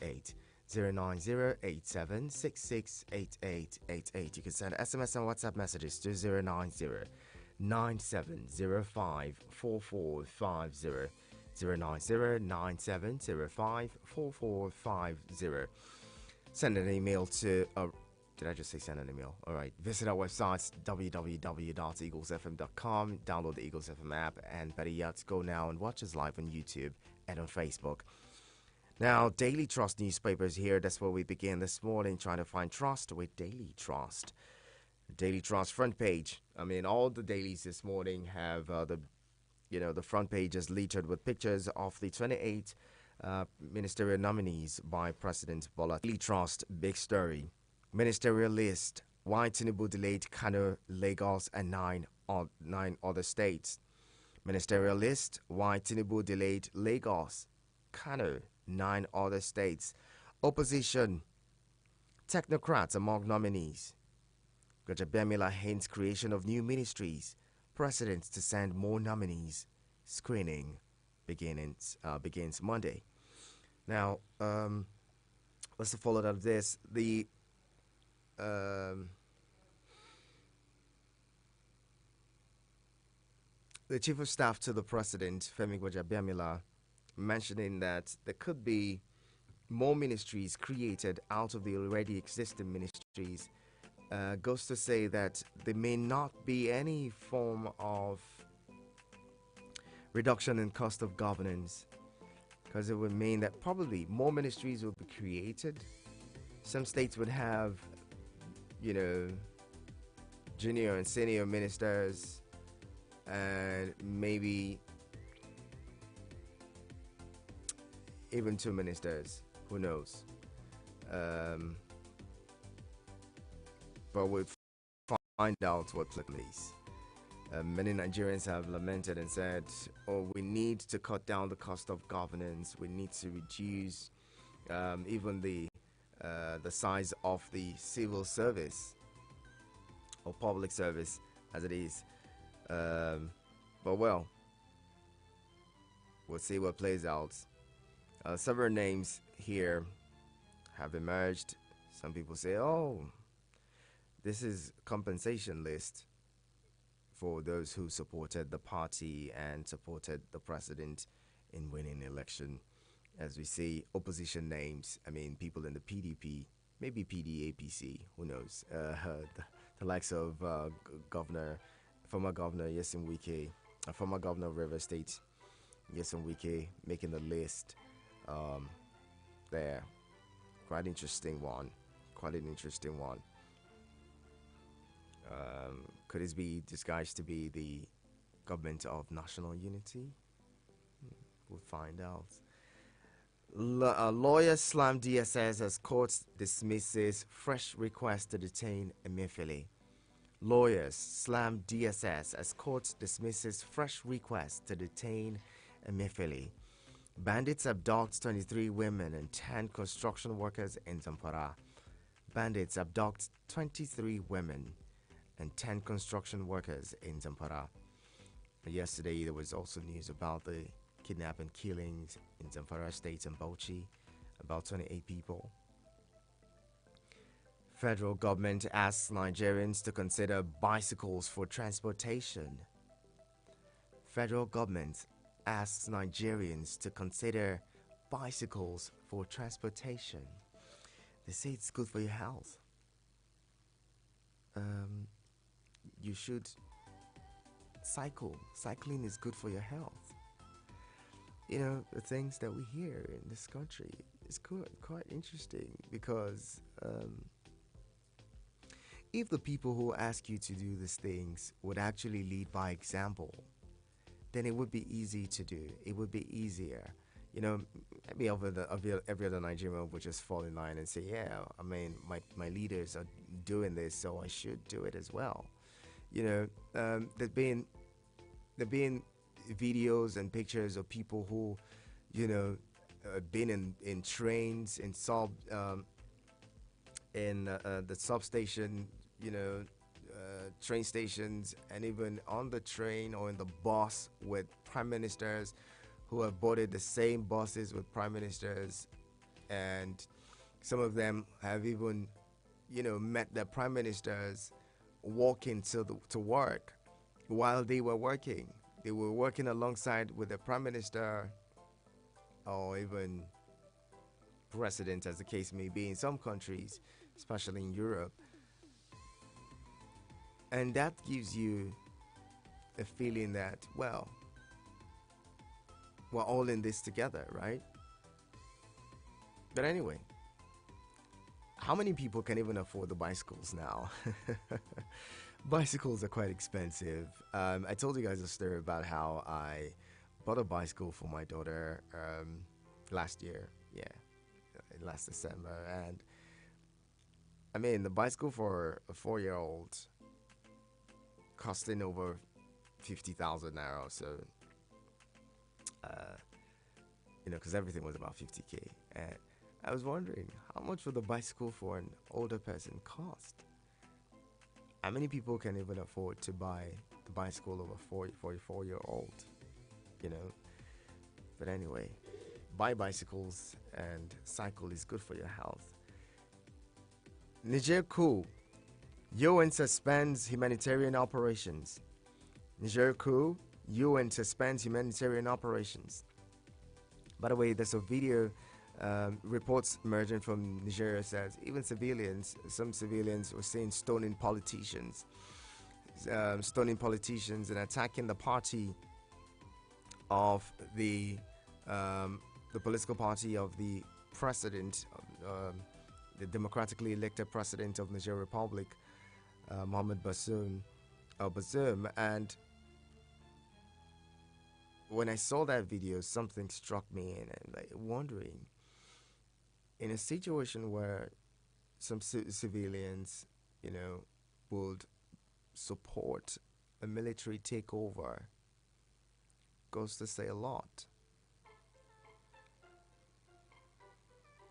8888. 09087668888. You can send SMS and WhatsApp messages to 09097054450. 09097054450. Send an email to did I just say send an email? All right. Visit our website, www.eaglesfm.com. Download the Eagles FM app. And better yet, go now and watch us live on YouTube and on Facebook. Now, Daily Trust newspapers here. That's where we begin this morning, trying to find trust with Daily Trust. Daily Trust front page. I mean, all the dailies this morning have the front page is littered with pictures of the 28 ministerial nominees by President Bola. Daily Trust, big story. Ministerial list. Why Tinubu delayed Kano, Lagos, and nine other states. Ministerial list. Why Tinubu delayed Lagos, Kano, 9 other states. Opposition. Technocrats among nominees. Gbajabiamila hints creation of new ministries. President to send more nominees. Screening begins Monday. Now, let's follow up this. The Chief of Staff to the President, Femi Gbajabiamila, mentioning that there could be more ministries created out of the already existing ministries, goes to say that there may not be any form of reduction in cost of governance, because it would mean that probably more ministries will be created. Some states would have junior and senior ministers, and maybe even 2 ministers. Who knows? But we'll find out what please. Many Nigerians have lamented and said, we need to cut down the cost of governance. We need to reduce even the size of the civil service or public service as it is. But we'll see what plays out. Several names here have emerged. Some people say, this is compensation list for those who supported the party and supported the president in winning election. As we see opposition names, I mean, people in the PDP, maybe PDAPC, who knows? The likes of former Governor Nyesom Wike, former Governor of Rivers State, Nyesom Wike, making the list there. Quite an interesting one. Could this be disguised to be the government of national unity? We'll find out. Lawyers slam DSS as court dismisses fresh request to detain Emefiele. Lawyers slam DSS as court dismisses fresh request to detain Emefiele. Bandits abduct 23 women and 10 construction workers in Zamfara. Bandits abduct 23 women and 10 construction workers in Zamfara. Yesterday, there was also news about the kidnapping killings in Zamfara State and Bauchi, about 28 people. Federal government asks Nigerians to consider bicycles for transportation. Federal government asks Nigerians to consider bicycles for transportation. They say it's good for your health. You should cycle. Cycling is good for your health. The things that we hear in this country is quite interesting, because if the people who ask you to do these things would actually lead by example, then it would be easy to do. It would be easier. Maybe every other Nigerian would just fall in line and say, yeah, I mean, my leaders are doing this, so I should do it as well. There've been videos and pictures of people who, been in trains, in the substation, train stations, and even on the train or in the bus with prime ministers who have boarded the same buses with prime ministers, and some of them have even, met their prime ministers walking to work while they were working. They were working alongside with the prime minister or even president, as the case may be in some countries, especially in Europe. And that gives you a feeling that, well, we're all in this together, right? But anyway, how many people can even afford the bicycles now? Bicycles are quite expensive. I told you guys a story about how I bought a bicycle for my daughter last year. Yeah, last December. And I mean, the bicycle for a 4-year-old costing over 50,000 naira. So, because everything was about 50K. And I was wondering, how much would the bicycle for an older person cost? How many people can even afford to buy the bicycle of a 44-year-old? But anyway, buy bicycles and cycle is good for your health. Niger coup. UN suspends humanitarian operations. Niger coup. UN suspends humanitarian operations. By the way, there's a video. Reports emerging from Nigeria says even some civilians were seen stoning politicians and attacking the party of the political party of the president, the democratically elected president of Niger Republic, Mohamed Bazoum. And when I saw that video, something struck me, and I'm like wondering, in a situation where some civilians, would support a military takeover, goes to say a lot.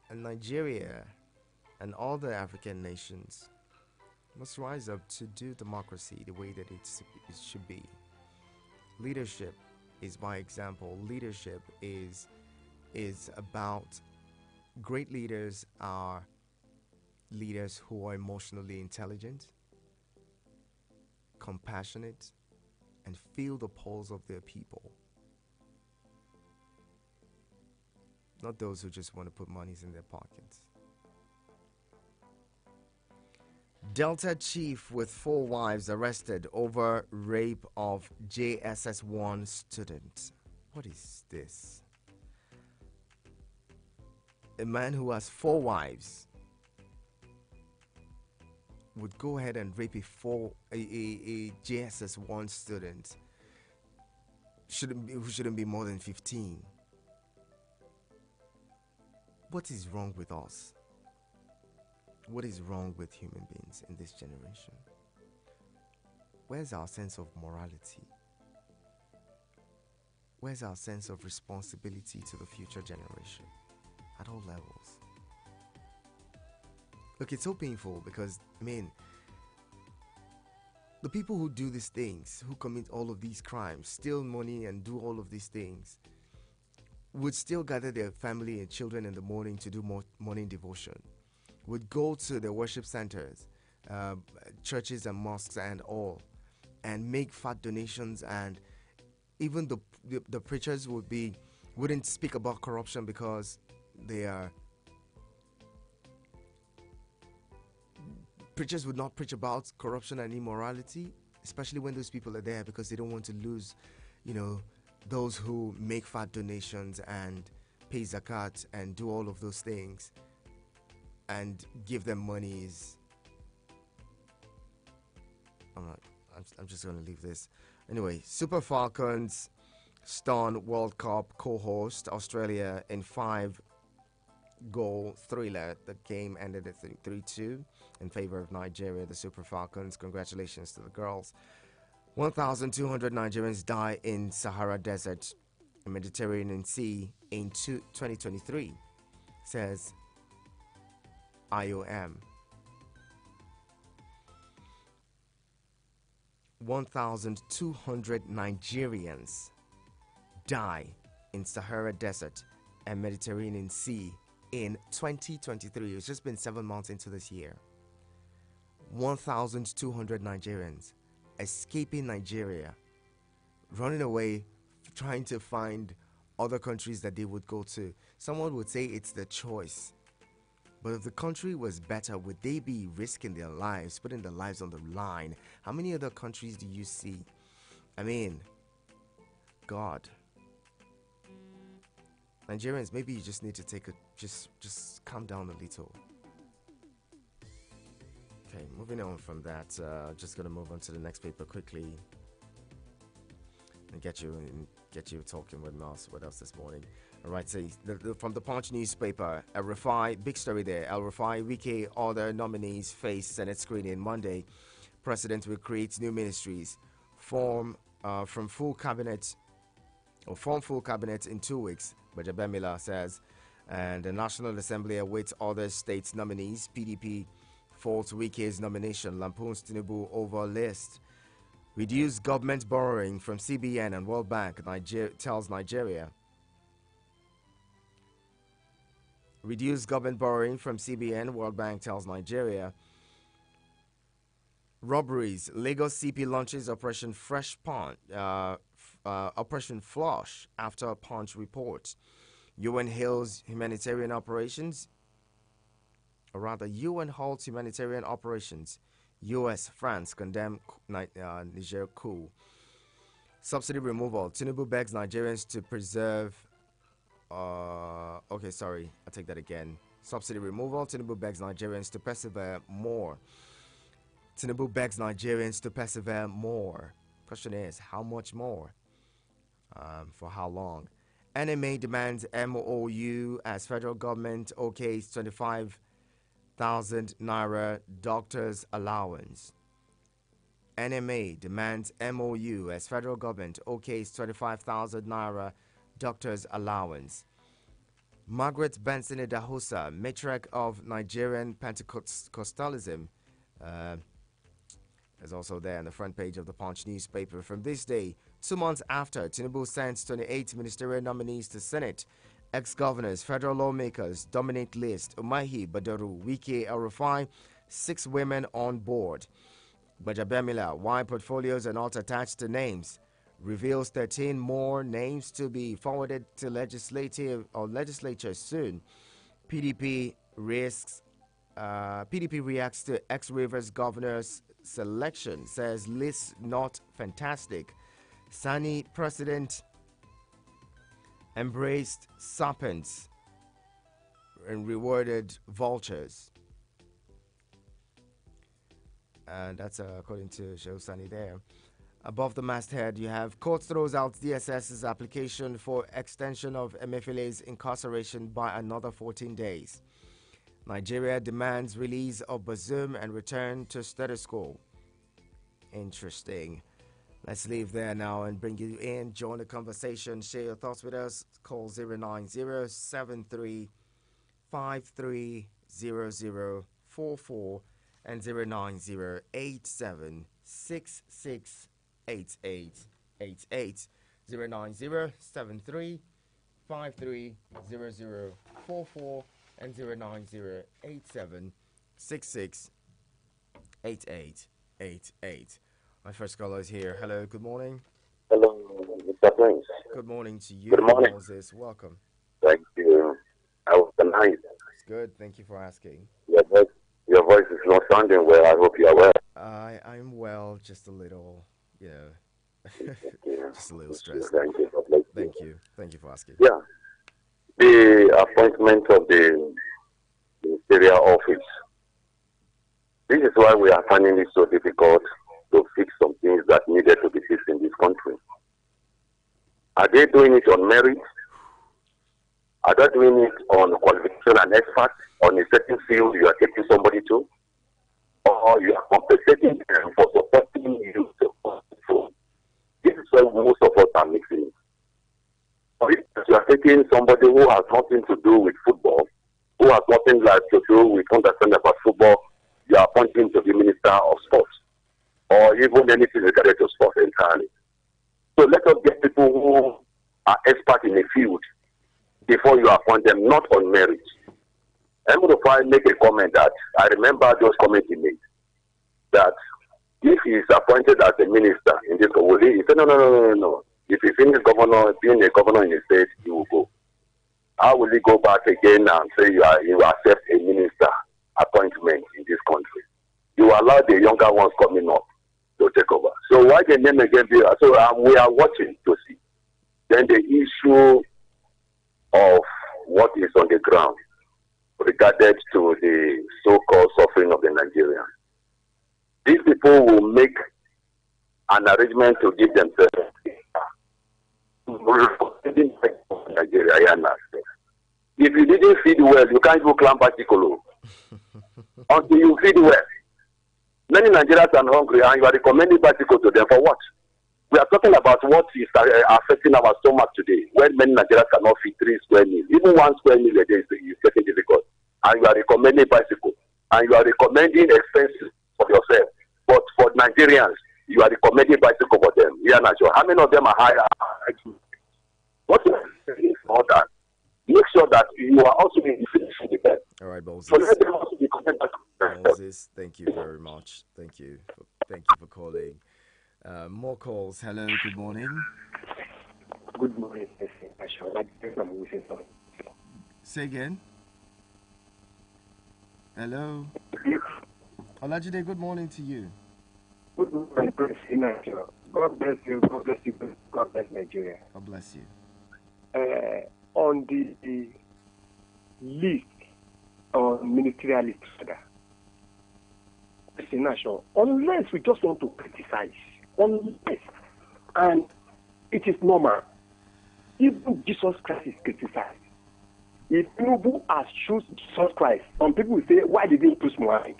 And Nigeria and all the African nations must rise up to do democracy the way that it should be. Leadership is by example. Leadership is about great leaders are leaders who are emotionally intelligent, compassionate, and feel the pulse of their people. Not those who just want to put monies in their pockets. Delta chief with 4 wives arrested over rape of JSS1 student. What is this? A man who has 4 wives would go ahead and rape a JSS1 student who shouldn't be more than 15. What is wrong with us? What is wrong with human beings in this generation? Where's our sense of morality? Where's our sense of responsibility to the future generation at all levels? Look, it's so painful because, the people who do these things, who commit all of these crimes, steal money and do all of these things, would still gather their family and children in the morning to do more morning devotion, would go to their worship centers, churches and mosques and all, and make fat donations, and even the preachers wouldn't speak about corruption because preachers would not preach about corruption and immorality, especially when those people are there, because they don't want to lose, those who make fat donations and pay zakat and do all of those things and give them monies. I'm just going to leave this. Anyway, Super Falcons stun World Cup co-host Australia in 5-goal thriller. The game ended at 3-2 in favor of Nigeria, the Super Falcons. Congratulations to the girls. 1,200 Nigerians die in Sahara Desert, Mediterranean Sea in 2023, says IOM. 1,200 Nigerians die in Sahara Desert and Mediterranean Sea in 2023. It's just been 7 months into this year. 1,200 Nigerians escaping Nigeria, running away, trying to find other countries that they would go to. Someone would say it's the choice. But if the country was better, would they be risking their lives, putting their lives on the line? How many other countries do you see? I mean, God. Nigerians, maybe you just need to take a just calm down a little. Okay, moving on from that, just gonna move on to the next paper quickly and get you talking with us. What else this morning? All right, so from the Punch newspaper, El Rufai, big story there. El Rufai, Wike, other nominees face Senate screening Monday. President will create new ministries, form full cabinet in 2 weeks. Bajabemila says, and the National Assembly awaits other states' nominees. PDP faults Wike's nomination, lampoons Tinubu over list. Reduce government borrowing from CBN and World Bank, tells Nigeria. Reduce government borrowing from CBN, World Bank tells Nigeria. Robberies. Lagos CP launches Operation Operation Flush after Punch report. UN hails humanitarian operations. Or rather, UN halts humanitarian operations. U.S., France condemn Niger coup. Subsidy removal. Tinubu begs Nigerians to preserve. Okay, sorry. I'll take that again. Subsidy removal. Tinubu begs Nigerians to persevere more. Tinubu begs Nigerians to persevere more. Question is, how much more? For how long? NMA demands MOU as federal government okays 25,000 naira doctor's allowance. NMA demands MOU as federal government okays 25,000 naira doctor's allowance. Margaret Benson Idahosa, matriarch of Nigerian Pentecostalism, is also there on the front page of the Punch newspaper. From this day, 2 months after Tinubu sends 28 ministerial nominees to Senate, ex-governors, federal lawmakers dominate list. Umahi, Badaru, Wike, El Rufai, 6 women on board. Bajabemila, why portfolios are not attached to names, reveals 13 more names to be forwarded to legislature soon. PDP reacts to ex-Rivers governor's selection, says list not fantastic. Sani president embraced serpents and rewarded vultures. And that's according to Shehu Sani there. Above the masthead, you have court throws out DSS's application for extension of Emefiele's incarceration by another 14 days. Nigeria demands release of Bazoum and return to status quo. Interesting. Let's leave there now and bring you in. Join the conversation. Share your thoughts with us. Call 090-7353-0044 and 090-8766-8888. 090-7353-0044 and 090-8766-8888. My first caller is here. Hello, good morning. Hello, Mr. Prince. Good morning to you. Good morning. Moses. Welcome. Thank you. I was nice. It's good. Thank you for asking. Your voice is not sounding well. I hope you are well. I'm well, just a little, just a little stressed. Thank you. Thank you. Thank you for asking. Yeah. The appointment of the ministerial office. This is why we are finding it so difficult to fix some things that needed to be fixed in this country. Are they doing it on merit? Are they doing it on qualification and expert on a certain field you are taking somebody to? Or you are compensating them for supporting you to control? This is why most of us are mixing it. Or if you are taking somebody who has nothing to do with football, who has nothing to do with understanding about football, you are appointing to the Minister of Sports, or even anything related to sports entirely. So let us get people who are experts in a field before you appoint them, not on merit. M-Rufai make a comment that I remember those comments he made that if he is appointed as a minister in this Kowoli, he said, no. If he finishes being a governor in the state, he will go. How will he go back again and say you accept a minister appointment in this country? You allow the younger ones coming up to take over. So why the name again? So we are watching to see. Then the issue of what is on the ground regarded to the so-called suffering of the Nigerians. These people will make an arrangement to give themselves Nigeria. If you didn't feed well, you can't go climb Batikolo until you feed well. Many Nigerians are hungry and you are recommending Batikolo to them for what? We are talking about what is affecting our stomach today, when many Nigerians cannot feed 3 square meals. Even 1 square meal a day is getting difficult. And you are recommending bicycle. And you are recommending expenses for yourself. But for Nigerians, you are recommending bicycle for them. We are not sure. How many of them are higher? What is all that? Make sure that you are also in the best. All right, Moses. So let them also be Moses, thank you very much. Thank you for calling. More calls. Hello, good morning. Good morning, from Washington. Say again. Hello. Olajide, good morning to you. Good morning, President. God bless you. God bless you. God bless Nigeria. God bless you. On the list, on ministerial list, unless we just want to criticize, and it is normal, even Jesus Christ is criticized. If Tinubu has chosen Jesus Christ, some people will say, why did he choose Muhammad?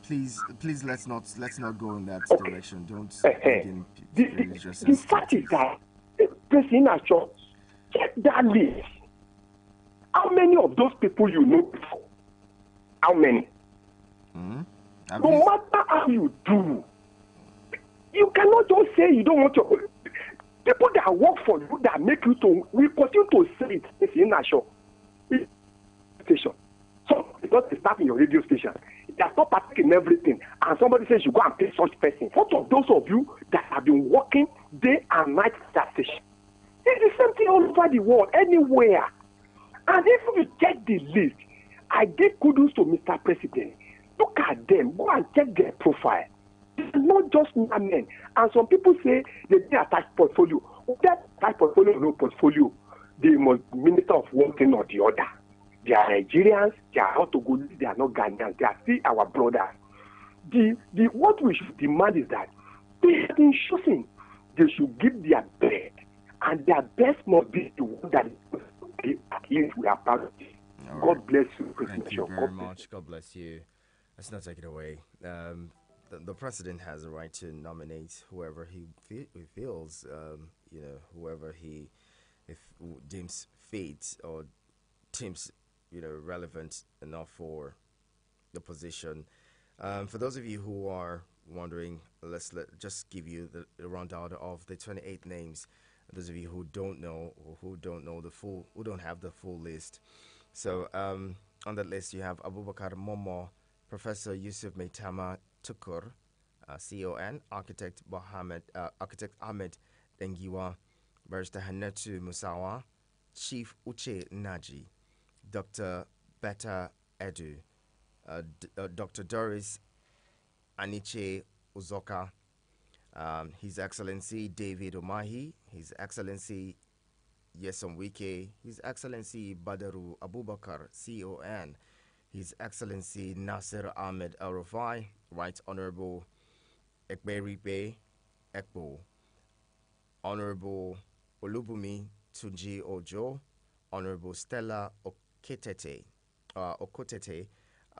Please, let's not go in that direction. Don't begin religious the fact is that President Nacho, check that list. How many of those people you know before? How many? No matter how you do, you cannot just say you don't want to. People that work for you, that make you to, we continue to say it. It's in a show. Station. So because they start in your radio station, they are not partaking in everything, and somebody says you go and pay such person. What of those of you that have been working day and night at that station? It's the same thing all over the world, anywhere. And if you check the list, I give kudos to Mr. President. Look at them, go and check their profile. It's not just men. And some people say they didn't attach portfolio. That attach portfolio or no portfolio, they must minister of one thing or the other. They are Nigerians, they are Autogolese, they are not Ghanaians, they are still our brothers. What we should demand is that they have been choosing, they should give their best, and their best must be the one that at least we are proud of. God bless you. Thank you very much. God bless you. Let's not take it away. The president has a right to nominate whoever he feels, whoever he deems fit or deems relevant enough for the position. For those of you who are wondering, just give you the rundown of the 28 names. Those of you who don't know or who don't have the full list. So on that list you have Abubakar Momo, Professor Yusuf Maitama Tukur, CON, Architect Ahmed Dengiwa, Barrister Hanetu Musawa, Chief Uche Naji, Dr. Betta Edu, Dr. Doris Aniche Uzoka, His Excellency David Omahi, His Excellency Yesom Wike, His Excellency Badaru Abubakar, CON, His Excellency Nasir Ahmed Al-Rufai, Right Honorable Ekberibe Ekbo, Honorable Olubumi Tunji Ojo, Honorable Stella Okotete,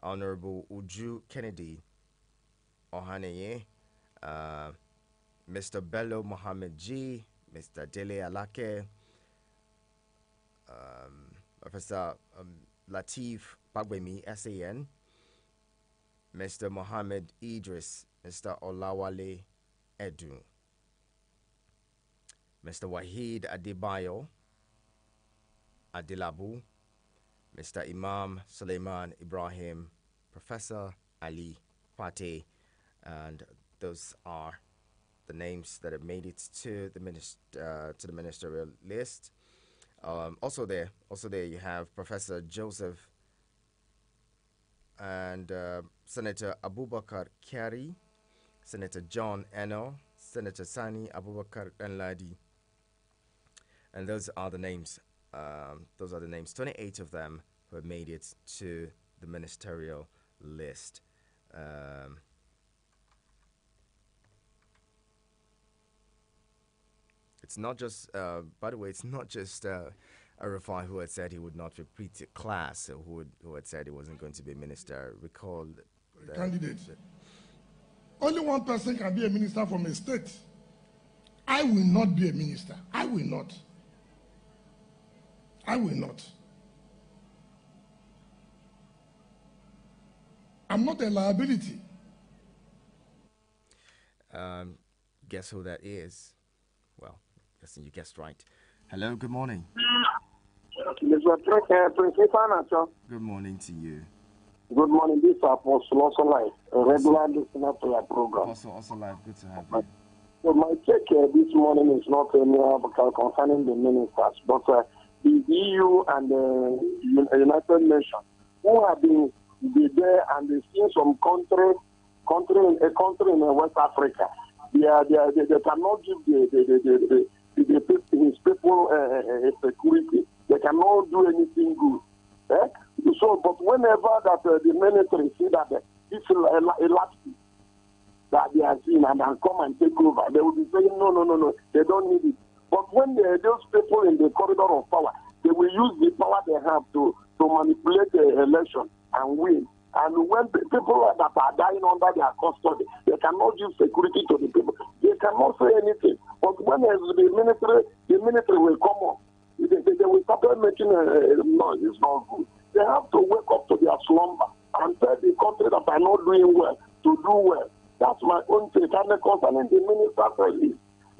Honorable Uju Kennedy Ohaneye, Mr. Bello Mohammed G, Mr. Dele Alake, Professor Latif Pagbemi, SAN, Mr. Mohammed Idris, Mr. Olawale Edu, Mr. Wahid Adebayo Adilabu, Mr. Imam Suleiman Ibrahim, Professor Ali Fateh, and those are the names that have made it to the ministerial list. Also there you have Professor Joseph and Senator Abubakar Kyari, Senator John Eno, Senator Sani Abubakar Danladi, and those are the names. Those are the names. 28 of them who have made it to the ministerial list. It's not just, by the way, it's not just Arafai who had said he would not repeat a class, or who had said he wasn't going to be a minister. Recall candidate. Only one person can be a minister from a state. I will not be a minister. I will not. I will not. I'm not a liability. Guess who that is? Well, guessing you guessed right. Hello, good morning. Good morning to you. Good morning. This is Apostle Also Life, a regular listener to your program. Also Life, good to have you. So my take this morning is not concerning the ministers, but the EU and the United Nations, who have been there and they've seen some country in West Africa. They cannot give his people security. They cannot do anything good. Eh? So, but whenever that the military see that this elastic that they are seeing and come and take over, they will be saying no, they don't need it. But when those people in the corridor of power, they will use the power they have to manipulate the election and win. And when people that are dying under their custody, they cannot give security to the people. They cannot say anything. But when the military will come up, they will start making a noise. It's not good. They have to wake up to their slumber and tell the country that are not doing well to do well. That's my own take. And concerning the minister,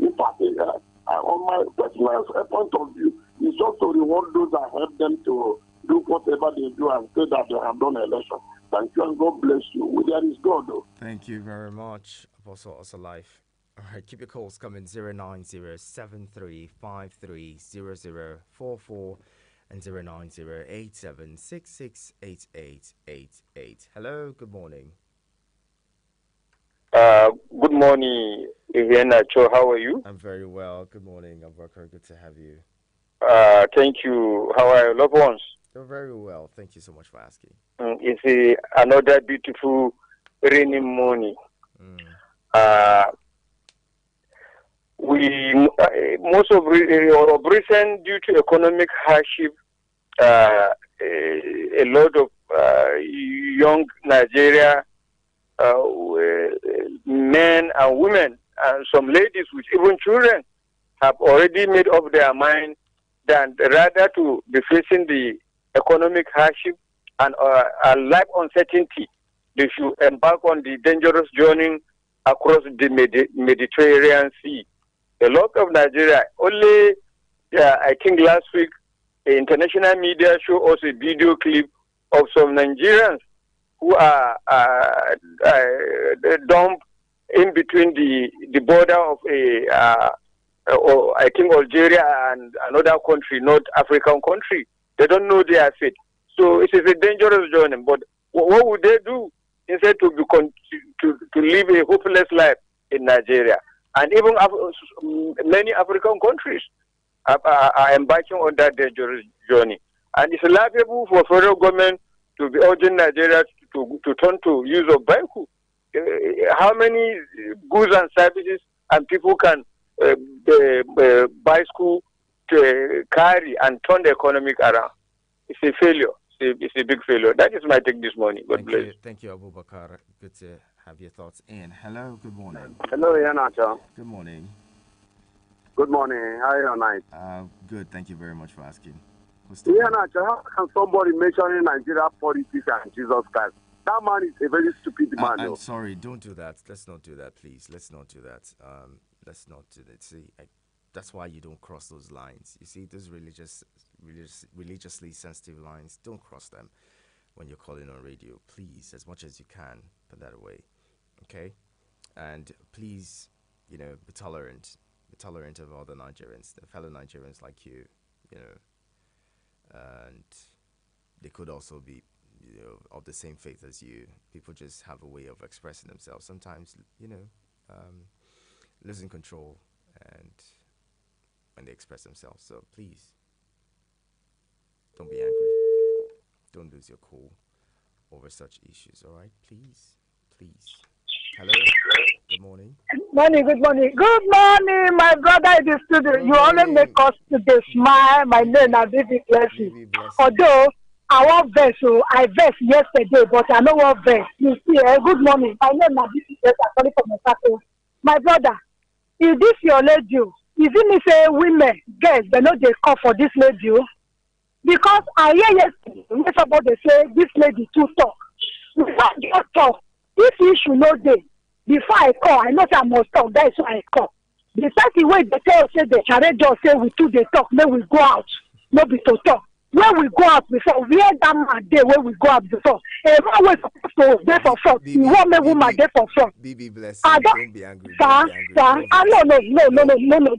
in fact, on my personal point of view, it's just to reward those that help them to do whatever they do and say that they have done election. Thank you and God bless you. There is God, though. Thank you very much, Apostle Also Life. All right, keep your calls coming 09073530044 and 09087668888. Hello, good morning. Good morning, Nacho. How are you? I'm very well. Good morning, Abubakar. Good to have you. Thank you. How are your loved ones? You're very well. Thank you so much for asking. It's another beautiful rainy morning. Most of recent, due to economic hardship, a lot of young Nigeria men and women and some ladies with even children have already made up their mind that rather to be facing the economic hardship and life uncertainty, they should embark on the dangerous journey across the Mediterranean Sea. A lot of Nigeria, only I think last week, the international media showed us a video clip of some Nigerians who are dumped in between the border of I think Algeria and another country, North African country. They don't know their fate. So it is a dangerous journey. But what would they do instead to live a hopeless life in Nigeria? And even many African countries are embarking on that dangerous journey. And it's laughable for federal government to be urging Nigeria to turn to use of Baiku. How many goods and services and people can bicycle to carry and turn the economic around? It's a failure. It's a big failure. That is my take this morning. God bless. Thank you, Abubakar. Good to have your thoughts in. Hello, good morning. Hello, Yanacha. Good morning. Good morning. How are you tonight? Good. Thank you very much for asking. Yanacha, how can somebody mentioning Nigeria politics and Jesus Christ? That man is a very stupid man. I'm sorry. Don't do that. Let's not do that, please. Let's not do that. Let's not do that. See, that's why you don't cross those lines. You see, those religious religiously sensitive lines. Don't cross them when you're calling on radio. Please, as much as you can, put that away. Okay? And please, be tolerant. Be tolerant of other Nigerians, the fellow Nigerians like you, and they could also be, of the same faith as you. People just have a way of expressing themselves. Sometimes, losing control and when they express themselves. So please, don't be angry. Don't lose your cool over such issues. All right, please. Hello. Good morning. Good morning. Good morning, my brother in the studio. You always make us today smile. My name is Bibi Blessing. Although I want verse, so I verse yesterday, but I know what verse. You see, good morning. My name is Bibi Blessing. My brother, is this your lady? Is it me say women, girls, they know they call for this lady? Because I hear yesterday, somebody say this lady too talk. We can't just talk. If issue no day, before I call, I know I must talk. That's why I call. The first way they tell say the challenge just say we two they talk, then we go out. No be to talk. When we go out before, where that man day when we go out before. Everyone was supposed to day for front. You want me woman day for front. Bibi bless I you. don't be angry. sir. No.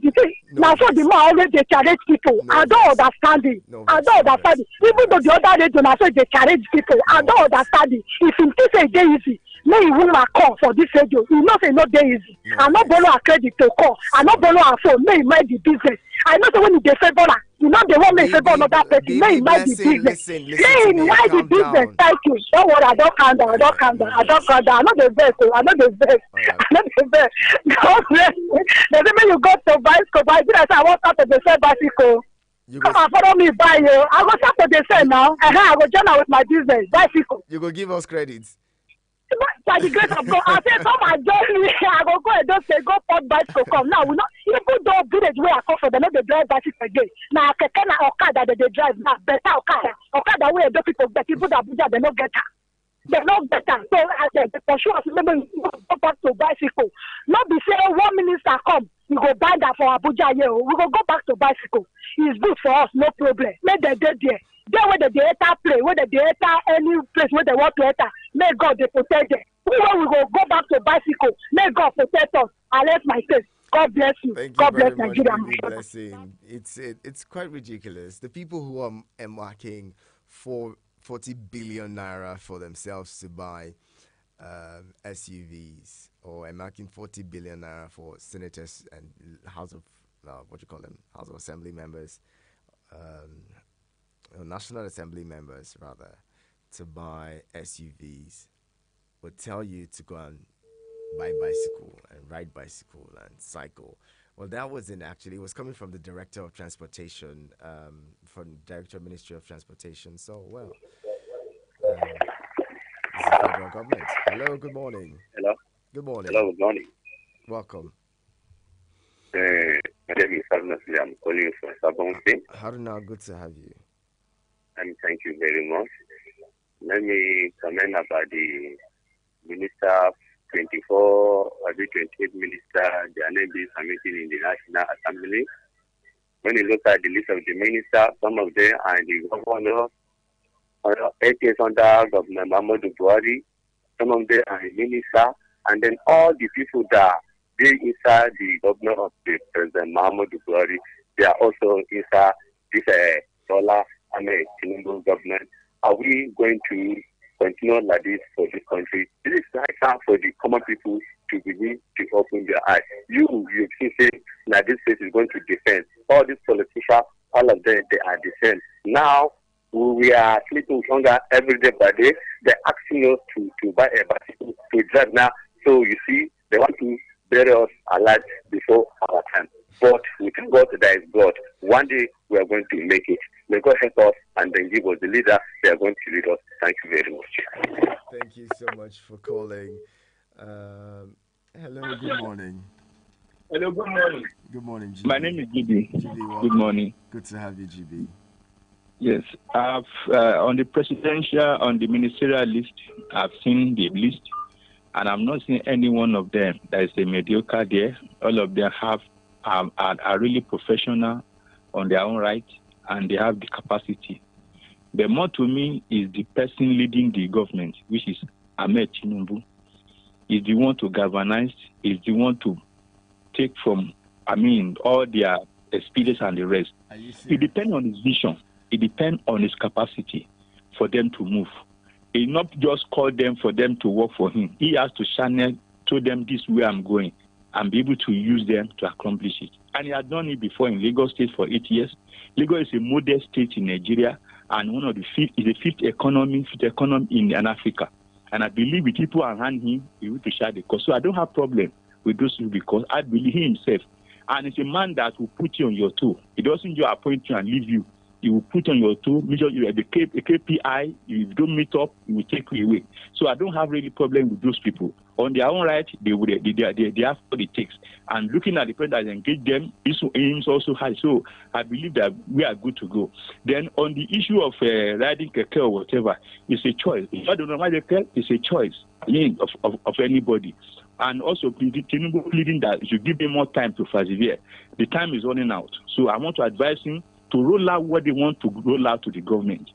You see, now so the man always they challenge people. No, I don't understand it. No, I don't understand it. Even though the other day now say they challenge people, I don't understand it. If him think say dey easy, may he woman call for this radio. He not say no dey easy. I not borrow a credit to call. I not borrow a phone. May he mind the business. I know say when he dey favor her, you know they want me favor another person. May he mind the business. May he mind the business. Thank you. Don't worry, I don't calm down. I know the best. God bless you. They say when you go to bicycle, I want start to sell bicycle. Come and follow me buy you. I go start to sell now. I go join with my business bicycle. You go give us credits. By the grace of God, I say come and join me. I go and just say go port bicycle come. Now we not even though village where I come from, they know they drive bicycle again. Now keke na Okada they drive now. Better Okada where those people get people that Abuja they no get her. They no get her. So I said for sure maybe go back to bicycle. Not be say one minister come. We go buy that for Abuja here. We go back to bicycle. It's good for us, no problem. Make they get there. There where the enter play, where the enter any place where they want to enter. May God they protect them. When we go back to bicycle, may God protect us. I left my case. God bless you. Thank you God very bless much, Nigeria. blessing. It's quite ridiculous. The people who are earmarking 40 billion naira for themselves to buy SUVs, or earmarking 40 billion naira for senators and House of Assembly members, National Assembly members rather, to buy SUVs, would tell you to go and buy bicycle and ride bicycle and cycle. Well, that wasn't actually. It was coming from the Director of Transportation, from Director of Ministry of Transportation. So, well, this is the federal government. Hello, good morning. Hello. Good morning. Hello, good morning. Welcome. My name is Haruna. I'm calling you from Sabon State. Haruna, good to have you. And thank you very much. Let me comment about the Minister 24 or the 28 minister, their name being submitted in the National Assembly. When you look at the list of the ministers, some of them are the governor, 8 years under Governor Muhammadu Buhari, some of them are the minister, and then all the people that they inside the governor of the President Muhammadu Buhari, they are also inside this Bola Ahmed Tinubu government. Are we going to continue like this for this country? This is right time for the common people to begin to open their eyes. You say that this place is going to defend. All these politicians, all of them, they are the same. Now, we are sleeping longer every day by day. They're asking us to buy a bicycle to drive now. So you see, they want to bury us alive before our time. But we thank God that is God. One day we are going to make it. May God help us and then give us the leader they are going to lead us. Thank you very much. Thank you so much for calling. Hello, good morning. Hello, good morning. Good morning, GB. My name is GB. GB, Good morning. Good to have you, GB. Yes, I've on the ministerial list, I've seen the list, and I'm not seeing any one of them that is a mediocre there. All of them are really professional on their own right, and they have the capacity. But more to me is the person leading the government, which is Ahmed Tinubu. Is the one to galvanize, is the one to take from, all their experience and the rest. It depends on his vision. It depends on his capacity for them to move. He not just call them for them to work for him. He has to channel to them this way I'm going and be able to use them to accomplish it. And he had done it before in Lagos State for 8 years. Lagos is a model state in Nigeria and one of the fifth economy in Africa. And I believe with people around him, he will share the cost. So I don't have problem with those people because I believe he himself. And it's a man that will put you on your toe. He doesn't just appoint you and leave you. He will put on your toe, make sure you have the KPI. If you don't meet up, he will take you away. So I don't have really problem with those people. On their own right, they have what it takes. And looking at the president that engage them, this aims also high. So I believe that we are good to go. Then on the issue of riding keke or whatever, it's a choice. If I don't know why they care, it's a choice of anybody. And also, Tinubu pleading that you should give him more time to persevere. The time is running out. So I want to advise him to roll out what they want to roll out to the government.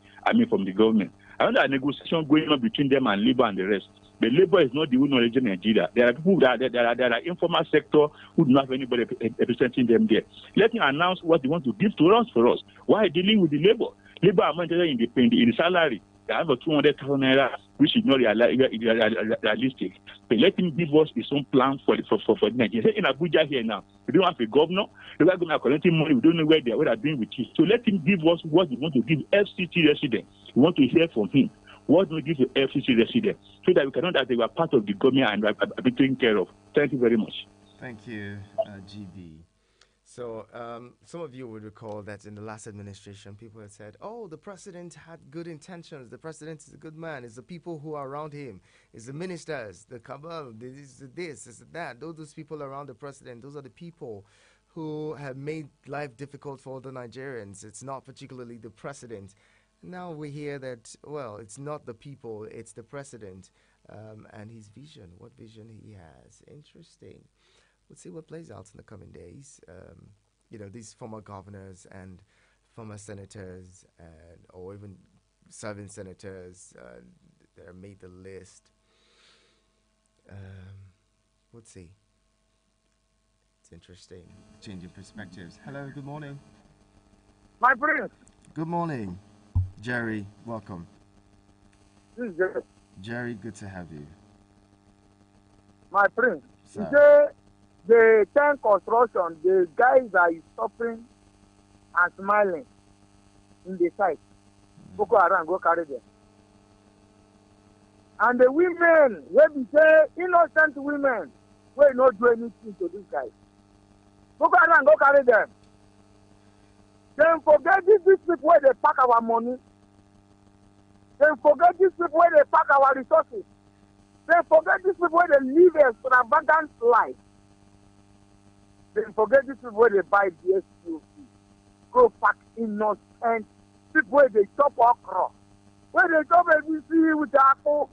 From the government. I know there are negotiations going on between them and Labour and the rest. But Labour is not the only knowledge in Nigeria. There are people there are informal sector who do not have anybody representing them there. Let him announce what they want to give to us for us. Why dealing with the Labour? Labour are interested in the salary. They have a 200,000 naira, which is not realistic. But let him give us his own plan for Nigeria. In Abuja here now, we don't have a governor. The governor are collecting money. We don't know what they're doing with it. So let him give us what we want to give FCT residents. We want to hear from him. What do we give to FCT residents? So that we can know that they were part of the government and are being taken care of. Thank you very much. Thank you, GB. So some of you would recall that in the last administration, people had said, oh, the president had good intentions. The president is a good man. It's the people who are around him. It's the ministers, the cabal, this, that. Those people around the president, those are the people who have made life difficult for the Nigerians. It's not particularly the president. Now we hear that, well, it's not the people, it's the president and his vision, what vision he has. Interesting. We'll see what plays out in the coming days. These former governors and former senators or even serving senators that have made the list. We'll see. It's interesting. Changing perspectives. Hello, good morning. My friend. Good morning. Jerry, welcome. This is Jerry. Jerry, good to have you. My friend. The tank construction, the guys are stopping and smiling in the site. Boko Haram go carry them. And the women, where we say innocent women, will not do anything to these guys. Boko Haram go carry them. Then forget these people where they pack our money. Then forget these people where they pack our resources. Then forget these people where they live an extravagant life. Then forget these people where they buy the SUV. Go pack innocent people where they chop okra. Where they chop ABC with apple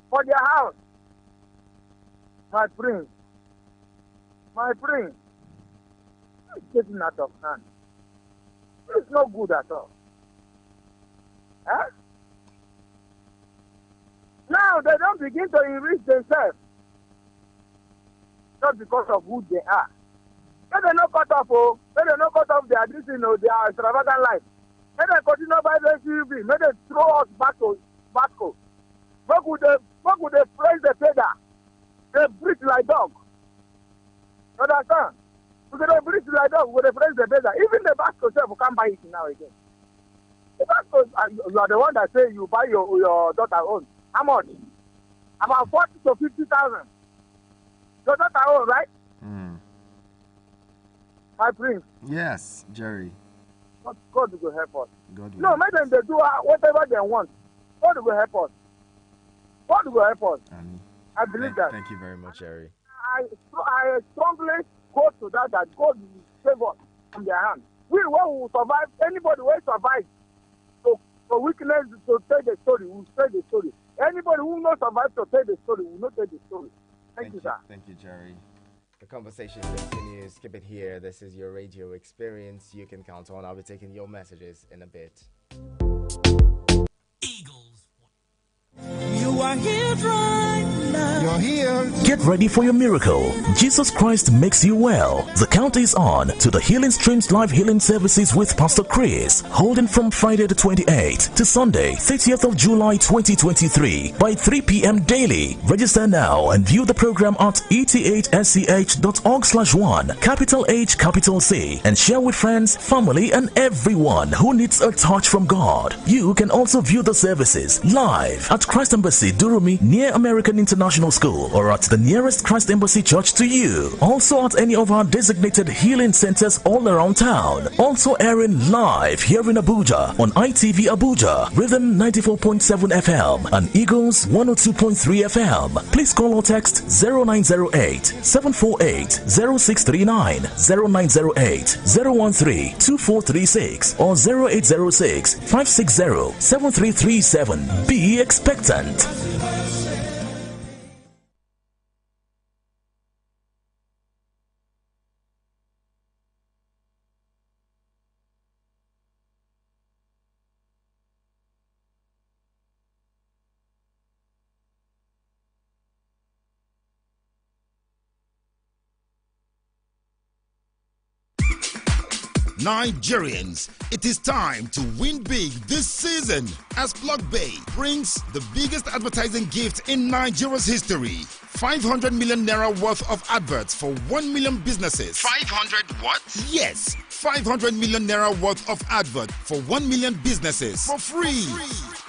for their house. My friend, it's getting out of hand. It's not good at all. Huh? Now they don't begin to enrich themselves just because of who they are. They not cut off, they not cut off their their extravagant life. They continue by the SUV. May they throw us back to Basco. What would they praise the pedal? They breathe like dog. Understand? Because they breathe like dog, when they praise the pedal. Even the Basco self can't buy it now again. The Basco, you are the one that say you buy your daughter own. How much? About 40 to 50,000. Your daughter own, right? My prince. Yes, Jerry. God will help us. No, make them they do whatever they want. God will help us. God will help us. I believe that. Thank you very much, Jerry. I strongly go to that God will save us from their hands. We will survive. Anybody will survive. So for weakness to tell the story, we will tell the story. Anybody who will not survive to tell the story will not tell the story. Thank you, sir. Thank you, Jerry. The conversation continues. Keep it here. This is your radio experience. You can count on. I'll be taking your messages in a bit. Eagles. You are here right now. You're here. Get ready for your miracle. Jesus Christ makes you well. The count is on to the Healing Streams live healing services with Pastor Chris, holding from Friday the 28th to Sunday 30th of July 2023 by 3 p.m. daily. Register now and view the program at eth.sch.org/1 capital H capital C and share with friends, family and everyone who needs a touch from God. You can also view the services live at Christ Embassy Durumi near American International School or at the nearest Christ Embassy Church to you. Also at any of our designated healing centers all around town. Also airing live here in Abuja on ITV Abuja, Rhythm 94.7 FM and Eagles 102.3 FM. Please call or text 0908 748 0639, 0908 013 2436 or 0806 560 7337. Be expectant. Nigerians, it is time to win big this season as Plug Bay brings the biggest advertising gift in Nigeria's history. 500 million naira worth of adverts for 1 million businesses. 500 what? Yes, 500 million naira worth of advert for 1 million businesses for free.